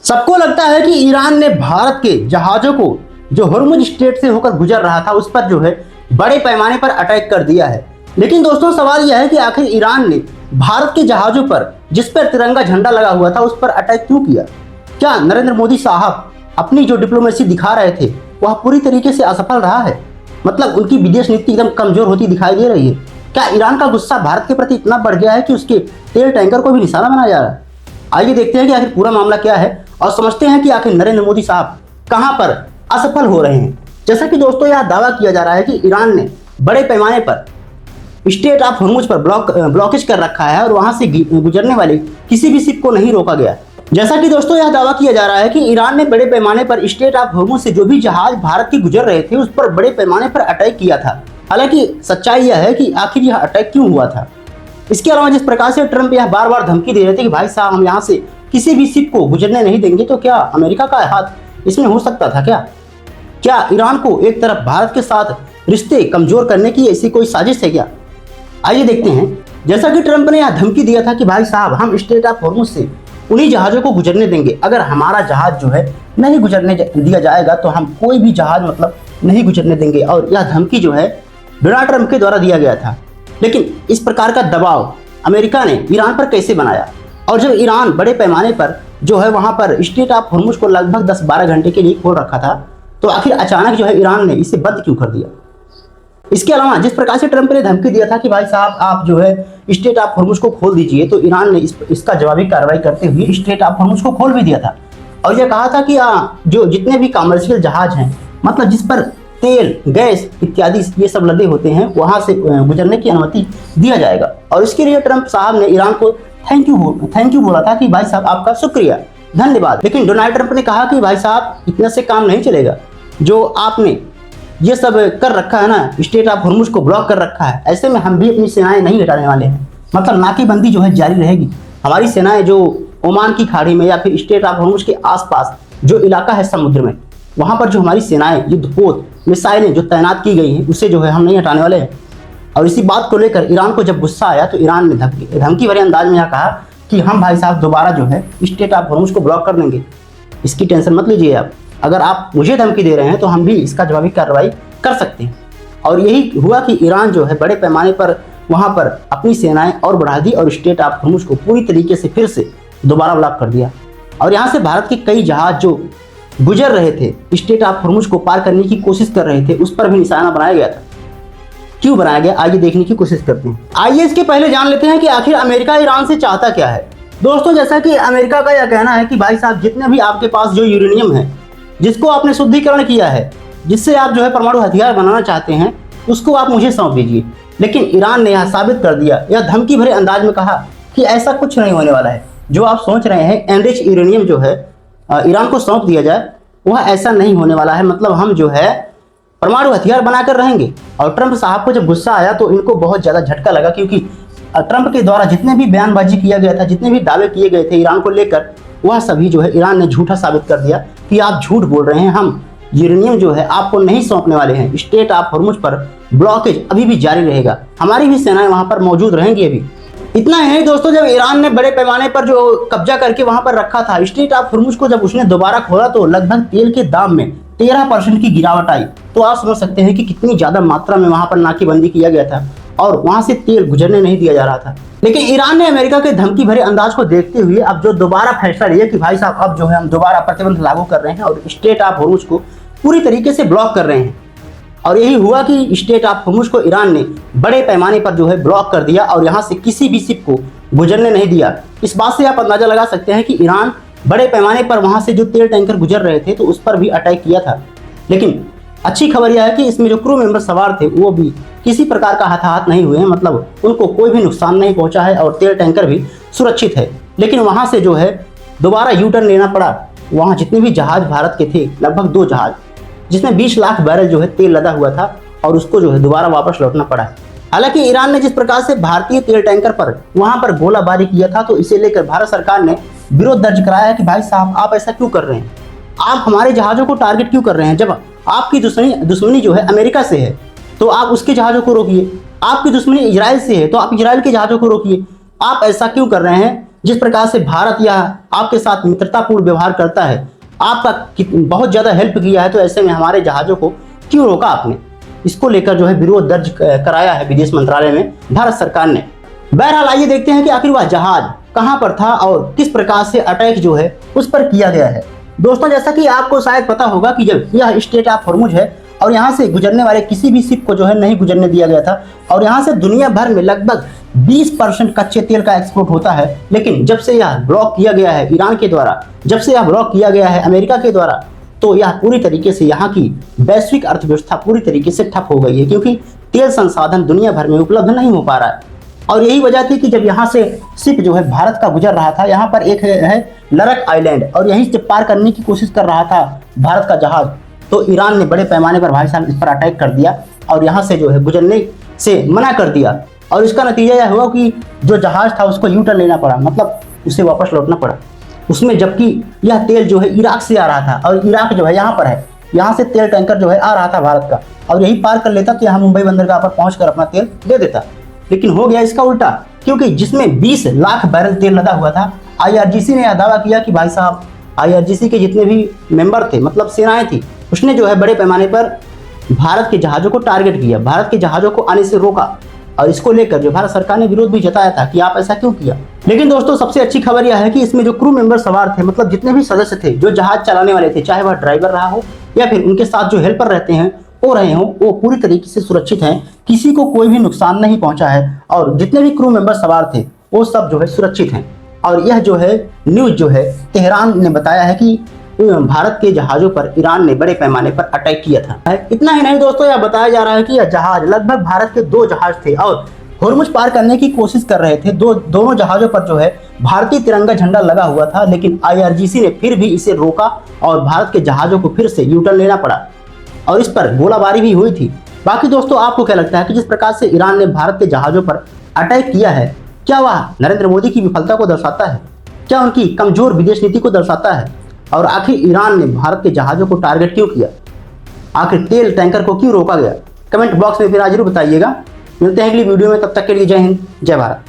सबको लगता है कि ईरान ने भारत के जहाजों को जो हुर्मुज स्ट्रेट से होकर गुजर रहा था उस पर जो है बड़े पैमाने पर अटैक कर दिया है। लेकिन दोस्तों सवाल यह है कि आखिर ईरान ने भारत के जहाजों पर जिस पर तिरंगा झंडा लगा हुआ था उस पर अटैक क्यों किया? क्या नरेंद्र मोदी साहब अपनी जो डिप्लोमेसी दिखा रहे थे वह पूरी तरीके से असफल रहा है? मतलब उनकी विदेश नीति एकदम कमजोर होती दिखाई दे रही है। क्या ईरान का गुस्सा भारत के प्रति इतना बढ़ गया है कि उसके तेल टैंकर को भी निशाना बनाया जा रहा है? आइए देखते हैं कि आखिर पूरा मामला क्या है और समझते हैं कि आखिर नरेंद्र मोदी साहब कहां पर असफल हो रहे हैं। जैसा कि दोस्तों यह दावा किया जा रहा है कि ईरान ने बड़े पैमाने पर स्ट्रेट ऑफ हुर्मुज पर ब्लॉकेज कर रखा है और वहां से गुजरने वाले किसी भी शिप को नहीं रोका गया। जैसा कि दोस्तों यह दावा किया जा रहा है कि ईरान ने बड़े पैमाने पर स्ट्रेट ऑफ हुर्मुज से जो भी जहाज भारत के गुजर रहे थे उस पर बड़े पैमाने पर अटैक किया था। हालांकि सच्चाई यह है कि आखिर यह अटैक क्यों हुआ था। इसके अलावा जिस प्रकार से ट्रंप यह बार बार धमकी दे रहे थे कि भाई साहब हम यहाँ से किसी भी शिप को गुजरने नहीं देंगे, तो क्या अमेरिका का हाथ इसमें हो सकता था? क्या ईरान को एक तरफ भारत के साथ रिश्ते कमजोर करने की ऐसी कोई साजिश है क्या? आइए देखते हैं। जैसा कि ट्रंप ने यह धमकी दिया था कि भाई साहब हम स्ट्रेट ऑफ हुर्मुज से उन्हीं जहाजों को गुजरने देंगे, अगर हमारा जहाज जो है नहीं गुजरने दिया जाएगा तो हम कोई भी जहाज मतलब नहीं गुजरने देंगे। और यह धमकी जो है डोनाल्ड ट्रंप के द्वारा दिया गया था। लेकिन इस प्रकार का दबाव अमेरिका ने ईरान पर कैसे बनाया? और जब ईरान बड़े पैमाने पर जो है वहां पर स्ट्रेट ऑफ हुर्मुज को लगभग 10-12 घंटे के लिए खोल रखा था, तो आखिर अचानक जो है ईरान ने इसे बंद क्यों कर दिया? इसके अलावा जिस प्रकार से ट्रंप ने धमकी दिया था कि भाई साहब आप जो है स्ट्रेट ऑफ हुर्मुज को खोल दीजिए, तो ईरान ने इसका जवाबी कार्रवाई करते हुए स्ट्रेट ऑफ हुर्मुज को खोल भी दिया था और यह कहा था कि जो जितने भी कमर्शियल जहाज हैं, मतलब जिस पर तेल, गैस इत्यादि ये सब लदे होते हैं, वहां से गुजरने की अनुमति दिया जाएगा। और इसके लिए ट्रंप साहब ने ईरान को थैंक यू बोला था कि भाई साहब आपका शुक्रिया, धन्यवाद। लेकिन डोनाल्ड ट्रंप ने कहा कि भाई साहब इतना से काम नहीं चलेगा, जो आपने ये सब कर रखा है ना, स्ट्रेट ऑफ हुर्मुज को ब्लॉक कर रखा है, ऐसे में हम भी अपनी सेनाएं नहीं हटाने वाले हैं। मतलब नाकेबंदी जो है जारी रहेगी। हमारी सेनाएं जो ओमान की खाड़ी में या फिर स्ट्रेट ऑफ हुर्मुज के आसपास जो इलाका है समुद्र में, वहां पर जो हमारी सेनाएं युद्धपोत मिसाइलें जो तैनात की गई हैं उसे जो है हम नहीं हटाने वाले हैं। और इसी बात को लेकर ईरान को जब गुस्सा आया तो ईरान ने धमकी भरे अंदाज में यह कहा कि हम भाई साहब दोबारा जो है स्ट्रेट ऑफ हुर्मुज को ब्लॉक कर देंगे, इसकी टेंशन मत लीजिए आप। अगर आप मुझे धमकी दे रहे हैं तो हम भी इसका जवाबी कार्रवाई कर सकते हैं। और यही हुआ कि ईरान जो है बड़े पैमाने पर वहां पर अपनी सेनाएं और बढ़ा दी और स्ट्रेट ऑफ हुर्मुज को पूरी तरीके से फिर से दोबारा ब्लॉक कर दिया। और यहाँ से भारत के कई जहाज जो गुजर रहे थे स्ट्रेट ऑफ हुर्मुज को पार करने की कोशिश कर रहे थे, उस पर भी निशाना बनाया गया था। क्यों बनाया गया, आइए देखने की कोशिश करते हैं। आइए इसके पहले जान लेते हैं कि आखिर अमेरिका ईरान से चाहता क्या है। दोस्तों जैसा कि अमेरिका का यह कहना है कि भाई साहब जितने भी आपके पास जो यूरेनियम है, जिसको आपने शुद्धिकरण किया है, जिससे आप जो है परमाणु हथियार बनाना चाहते हैं, उसको आप मुझे सौंप दीजिए। लेकिन ईरान ने यह साबित कर दिया, यह धमकी भरे अंदाज में कहा कि ऐसा कुछ नहीं होने वाला है। जो आप सोच रहे हैं एनरिच यूरेनियम जो है ईरान को सौंप दिया जाए, वह ऐसा नहीं होने वाला है। मतलब हम जो है परमाणु हथियार बनाकर रहेंगे। और ट्रंप साहब को जब गुस्सा आया तो इनको बहुत ज़्यादा झटका लगा, क्योंकि ट्रंप के द्वारा जितने भी बयानबाजी किया गया था, जितने भी दावे किए गए थे ईरान को लेकर, वह सभी जो है ईरान ने झूठा साबित कर दिया कि आप झूठ बोल रहे हैं, हम यूरेनियम जो है आपको नहीं सौंपने वाले हैं। स्ट्रेट ऑफ हुर्मुज पर ब्लॉकेज अभी भी जारी रहेगा, हमारी भी सेनाएं वहां पर मौजूद रहेंगी। अभी इतना है दोस्तों, जब ईरान ने बड़े पैमाने पर जो कब्जा करके वहां पर रखा था स्ट्रेट ऑफ हुर्मुज को, जब उसने दोबारा खोला तो लगभग तेल के दाम में 13% की गिरावट आई। तो आप समझ सकते हैं कि कितनी ज्यादा मात्रा में वहां पर नाकेबंदी किया गया था और वहां से तेल गुजरने नहीं दिया जा रहा था। लेकिन ईरान ने अमेरिका के धमकी भरे अंदाज को देखते हुए अब जो दोबारा फैसला लिया कि भाई साहब अब जो है हम दोबारा प्रतिबंध लागू कर रहे हैं और स्ट्रेट ऑफ हुर्मुज को पूरी तरीके से ब्लॉक कर रहे हैं। और यही हुआ कि स्ट्रेट ऑफ हुर्मुज को ईरान ने बड़े पैमाने पर जो है ब्लॉक कर दिया और यहाँ से किसी भी शिप को गुजरने नहीं दिया। इस बात से आप अंदाजा लगा सकते हैं कि ईरान बड़े पैमाने पर वहां से जो तेल टैंकर गुजर रहे थे तो उस पर भी अटैक किया था। लेकिन अच्छी खबर यह है कि इसमें जो क्रू मेंबर सवार थे वो भी किसी प्रकार का हताहत नहीं हुए हैं, मतलब उनको कोई भी नुकसान नहीं पहुंचा है और तेल टैंकर भी सुरक्षित है। लेकिन वहां से जो है दोबारा यू टर्न लेना पड़ा। वहां जितने भी जहाज भारत के थे, लगभग 2 जहाज, जिसमें 20 लाख बैरल जो है तेल लदा हुआ था और उसको जो है दोबारा वापस लौटना पड़ा। हालांकि ईरान ने जिस प्रकार से भारतीय तेल टैंकर पर वहां पर गोलाबारी किया था, तो इसे लेकर भारत सरकार ने विरोध दर्ज कराया है कि भाई साहब आप ऐसा क्यों कर रहे हैं, आप हमारे जहाजों को टारगेट क्यों कर रहे हैं। जब आपकी दुश्मनी जो है अमेरिका से है तो आप उसके जहाजों को रोकिए, आपकी दुश्मनी इजराइल से है तो आप इजराइल के जहाजों को रोकिए। आप ऐसा क्यों कर रहे हैं? जिस प्रकार से भारत यह आपके साथ मित्रतापूर्ण व्यवहार करता है, आपका बहुत ज़्यादा हेल्प किया है, तो ऐसे में हमारे जहाज़ों को क्यों रोका आपने? इसको लेकर जो है विरोध दर्ज कराया है विदेश मंत्रालय में भारत सरकार ने। बहरहाल आइए देखते हैं कि आखिर वह जहाज कहां पर था और किस प्रकार से अटैक जो है उस पर किया गया है। दोस्तों, जैसा कि आपको शायद पता होगा कि जब यह स्ट्रेट ऑफ हॉर्मुज है और यहाँ से गुजरने वाले किसी भी शिप को जो है नहीं गुजरने दिया गया था, और यहाँ से दुनिया भर में लगभग 20% कच्चे तेल का एक्सपोर्ट होता है। लेकिन जब से यह ब्लॉक किया गया है ईरान के द्वारा, जब से यह ब्लॉक किया गया है अमेरिका के द्वारा, तो यह पूरी तरीके से यहाँ की वैश्विक अर्थव्यवस्था पूरी तरीके से ठप हो गई है, क्योंकि तेल संसाधन दुनिया भर में उपलब्ध नहीं हो पा रहा है। और यही वजह थी कि जब यहाँ से शिप जो है भारत का गुजर रहा था, यहाँ पर एक है लरक आइलैंड, और यहीं से पार करने की कोशिश कर रहा था भारत का जहाज, तो ईरान ने बड़े पैमाने पर भाई साहब इस पर अटैक कर दिया और यहाँ से जो है गुजरने से मना कर दिया। और इसका नतीजा यह हुआ कि जो जहाज था उसको यू टर्न लेना पड़ा, मतलब उसे वापस लौटना पड़ा उसमें, जबकि यह तेल जो है इराक से आ रहा था और इराक जो है यहाँ पर है, यहाँ से तेल टैंकर जो है आ रहा था भारत का, और यही पार कर लेता तो यहाँ मुंबई बंदरगाह पर पहुँच कर अपना तेल दे देता। लेकिन हो गया इसका उल्टा, क्योंकि जिसमें 20 लाख बैरल तेल लदा हुआ था, IRGC ने यह दावा किया कि भाई साहब IRGC के जितने भी मेंबर थे, मतलब सेनाएं थी, उसने जो है बड़े पैमाने पर भारत के जहाज़ों को टारगेट किया, भारत के जहाज़ों को आने से रोका, और इसको लेकर जो भारत सरकार ने विरोध भी जताया था कि आप ऐसा क्यों किया। लेकिन दोस्तों, सबसे अच्छी खबर यह है कि इसमें जो क्रू मेंबर सवार थे, मतलब जितने भी सदस्य थे जो जहाज चलाने वाले थे, चाहे वह ड्राइवर रहा हो या फिर उनके साथ जो हेल्पर रहते हैं हो रहे हों, वो पूरी तरीके से सुरक्षित हैं, किसी को कोई भी नुकसान नहीं पहुंचा है, और जितने भी क्रू मेंबर सवार थे वो सब जो है सुरक्षित हैं। और यह जो है न्यूज़ जो है तेहरान ने बताया है कि भारत के जहाज़ों पर ईरान ने बड़े पैमाने पर अटैक किया था। इतना ही नहीं दोस्तों, यह बताया जा रहा है कि यह जहाज लगभग भारत के 2 जहाज थे और हॉर्मुज पार करने की कोशिश कर रहे थे। दोनों जहाज़ों पर जो है भारतीय तिरंगा झंडा लगा हुआ था, लेकिन IRGC ने फिर भी इसे रोका और भारत के जहाज़ों को फिर से यू टर्न लेना पड़ा, और इस पर गोलाबारी भी हुई थी। बाकी दोस्तों, आपको क्या लगता है कि जिस प्रकार से ईरान ने भारत के जहाज़ों पर अटैक किया है, क्या वह नरेंद्र मोदी की विफलता को दर्शाता है? क्या उनकी कमजोर विदेश नीति को दर्शाता है? और आखिर ईरान ने भारत के जहाज़ों को टारगेट क्यों किया? आखिर तेल टैंकर को क्यों रोका गया? कमेंट बॉक्स में फिर जरूर बताइएगा। मिलते हैं अगली वीडियो में, तब तक के लिए जय हिंद, जय भारत।